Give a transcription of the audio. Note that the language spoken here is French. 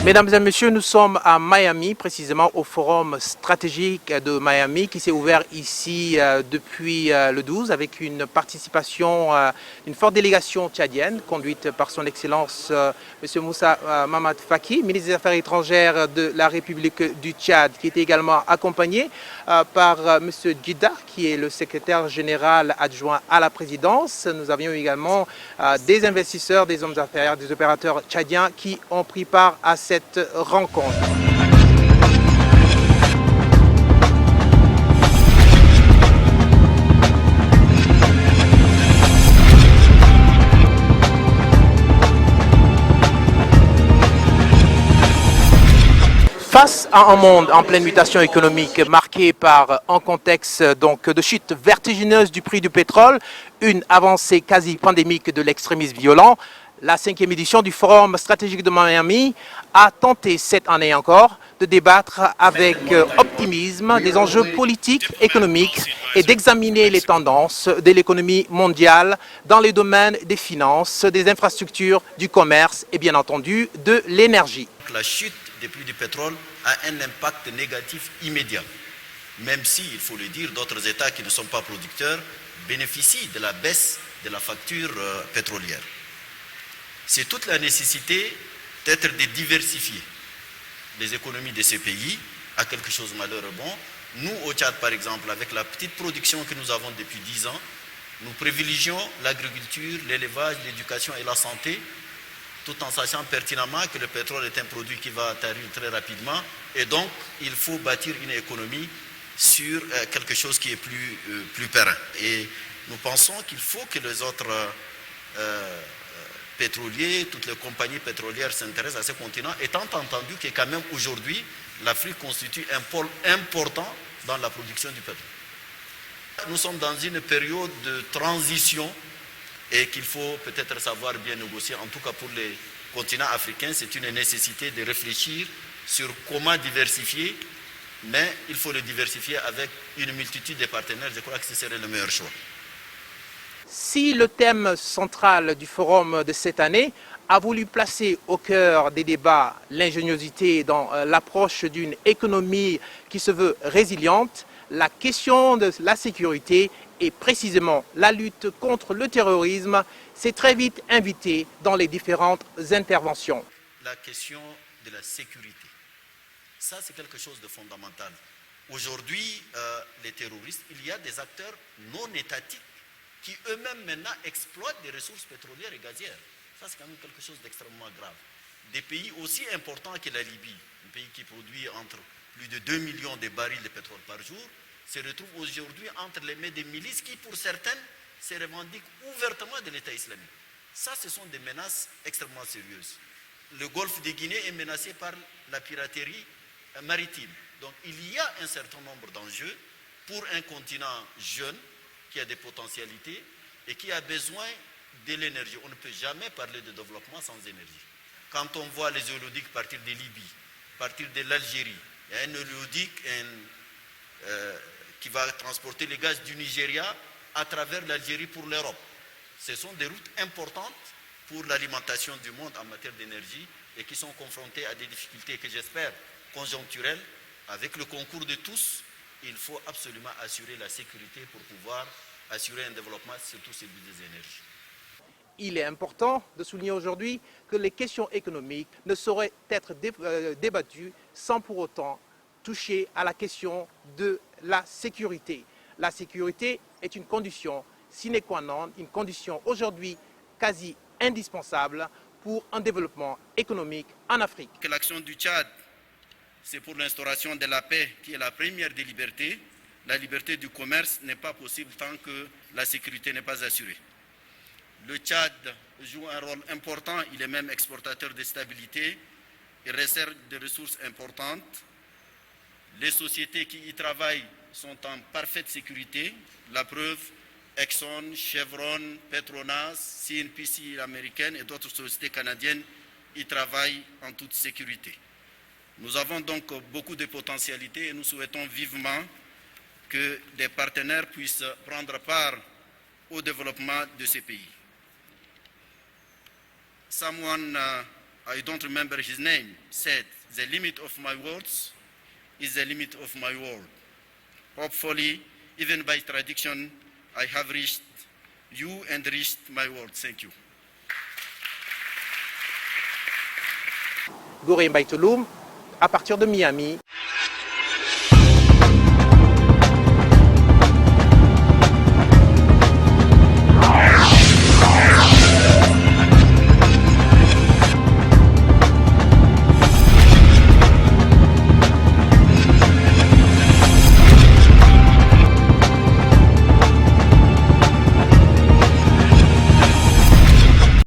Mesdames et messieurs, nous sommes à Miami, précisément au forum stratégique de Miami qui s'est ouvert ici depuis le 12 avec une participation d'une forte délégation tchadienne conduite par son Excellence M. Moussa Mamad Faki, ministre des Affaires étrangères de la République du Tchad, qui était également accompagné par M. Djida, qui est le secrétaire général adjoint à la présidence. Nous avions également des investisseurs, des hommes d'affaires, des opérateurs tchadiens qui ont pris part à cette rencontre. Face à un monde en pleine mutation économique marqué par un contexte de chute vertigineuse du prix du pétrole, une avancée quasi pandémique de l'extrémisme violent, la 5e édition du Forum stratégique de Miami a tenté cette année encore de débattre avec optimisme des enjeux politiques, économiques et d'examiner les tendances de l'économie mondiale dans les domaines des finances, des infrastructures, du commerce et bien entendu de l'énergie. La chute des prix du pétrole a un impact négatif immédiat, même si, il faut le dire, d'autres États qui ne sont pas producteurs bénéficient de la baisse de la facture pétrolière. C'est toute la nécessité d'être de diversifier les économies de ces pays à quelque chose de malheureux. Nous, au Tchad, par exemple, avec la petite production que nous avons depuis 10 ans, nous privilégions l'agriculture, l'élevage, l'éducation et la santé, tout en sachant pertinemment que le pétrole est un produit qui va tarir très rapidement. Et donc, il faut bâtir une économie sur quelque chose qui est plus périn. Et nous pensons qu'il faut que les autres pétroliers, toutes les compagnies pétrolières s'intéressent à ce continent, étant entendu que quand même aujourd'hui, l'Afrique constitue un pôle important dans la production du pétrole. Nous sommes dans une période de transition et qu'il faut peut-être savoir bien négocier. En tout cas pour les continents africains, c'est une nécessité de réfléchir sur comment diversifier, mais il faut le diversifier avec une multitude de partenaires. Je crois que ce serait le meilleur choix. Si le thème central du forum de cette année a voulu placer au cœur des débats l'ingéniosité dans l'approche d'une économie qui se veut résiliente, la question de la sécurité et précisément la lutte contre le terrorisme s'est très vite invitée dans les différentes interventions. La question de la sécurité, ça c'est quelque chose de fondamental. Aujourd'hui, les terroristes, il y a des acteurs non étatiques qui eux-mêmes maintenant exploitent des ressources pétrolières et gazières. Ça, c'est quand même quelque chose d'extrêmement grave. Des pays aussi importants que la Libye, un pays qui produit entre plus de 2 millions de barils de pétrole par jour, se retrouve aujourd'hui entre les mains des milices qui, pour certaines, se revendiquent ouvertement de l'État islamique. Ça, ce sont des menaces extrêmement sérieuses. Le golfe de Guinée est menacé par la piraterie maritime. Donc, il y a un certain nombre d'enjeux pour un continent jeune, qui a des potentialités et qui a besoin de l'énergie. On ne peut jamais parler de développement sans énergie. Quand on voit les oléoducs partir de Libye, partir de l'Algérie, il y a un oléoduc qui va transporter les gaz du Nigeria à travers l'Algérie pour l'Europe. Ce sont des routes importantes pour l'alimentation du monde en matière d'énergie et qui sont confrontées à des difficultés que j'espère conjoncturelles. Avec le concours de tous, il faut absolument assurer la sécurité pour pouvoir assurer un développement, surtout celui des énergies. Il est important de souligner aujourd'hui que les questions économiques ne sauraient être débattues sans pour autant toucher à la question de la sécurité. La sécurité est une condition sine qua non, une condition aujourd'hui quasi indispensable pour un développement économique en Afrique. Que l'action du Tchad, c'est pour l'instauration de la paix qui est la première des libertés. La liberté du commerce n'est pas possible tant que la sécurité n'est pas assurée. Le Tchad joue un rôle important, il est même exportateur de stabilité, il réserve des ressources importantes. Les sociétés qui y travaillent sont en parfaite sécurité. La preuve, Exxon, Chevron, Petronas, CNPC américaine et d'autres sociétés canadiennes y travaillent en toute sécurité. Nous avons donc beaucoup de potentialités et nous souhaitons vivement que des partenaires puissent prendre part au développement de ces pays. Someone I don't remember his name, said, "The limit of my words is the limit of my world." Hopefully, even by tradition, I have reached you and reached my world. Thank you. Gorée Mbaye Touloum, à partir de Miami.